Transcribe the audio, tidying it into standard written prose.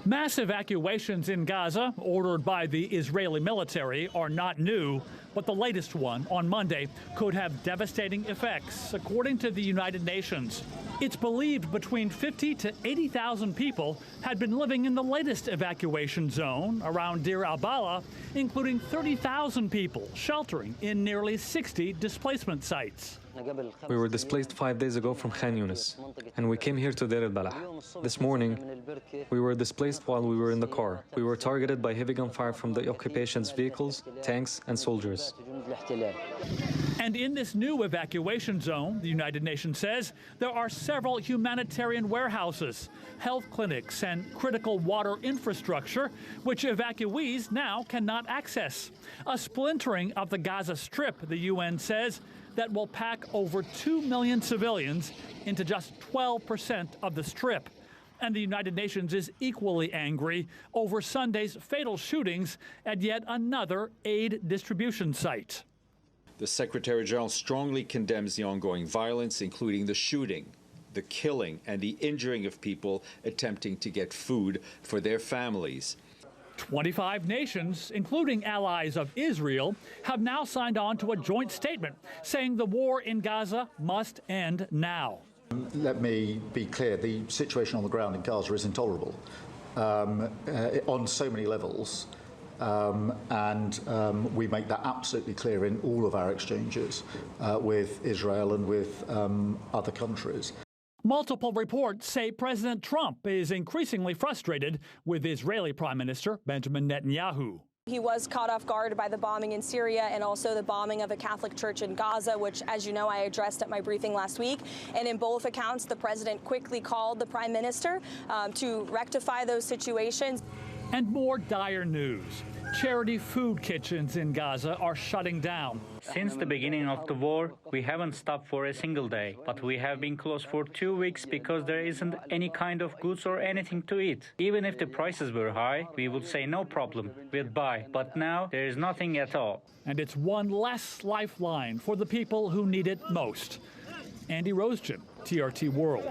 Mass evacuations in Gaza, ordered by the Israeli military, are not new, but the latest one on Monday could have devastating effects, according to the United Nations. It's believed between 50 to 80,000 people had been living in the latest evacuation zone around Deir al Balah, including 30,000 people sheltering in nearly 60 displacement sites. We were displaced 5 days ago from Khan Yunis, and we came here to Deir al Balah. This morning, we were displaced while we were in the car. We were targeted by heavy gunfire from the occupation's vehicles, tanks, and soldiers. And in this new evacuation zone, the United Nations says, there are several humanitarian warehouses, health clinics, and critical water infrastructure, which evacuees now cannot access. A splintering of the Gaza Strip, the UN says, that will pack over 2 million civilians into just 12% of the Strip. And the United Nations is equally angry over Sunday's fatal shootings at yet another aid distribution site. The Secretary General strongly condemns the ongoing violence, including the shooting, the killing, and the injuring of people attempting to get food for their families. 25 nations, including allies of Israel, have now signed on to a joint statement saying the war in Gaza must end now. Let me be clear, the situation on the ground in Gaza is intolerable on so many levels. We make that absolutely clear in all of our exchanges with Israel and with other countries. Multiple reports say President Trump is increasingly frustrated with Israeli Prime Minister Benjamin Netanyahu. He was caught off guard by the bombing in Syria and also the bombing of a Catholic church in Gaza, which, as you know, I addressed at my briefing last week. And in both accounts, the president quickly called the prime minister to rectify those situations. And more dire news. Charity food kitchens in Gaza are shutting down. Since the beginning of the war, we haven't stopped for a single day, but we have been closed for 2 weeks because there isn't any kind of goods or anything to eat. Even if the prices were high, we would say no problem, we'd buy. But now there is nothing at all. And it's one less lifeline for the people who need it most. Andy Roesgen, TRT World.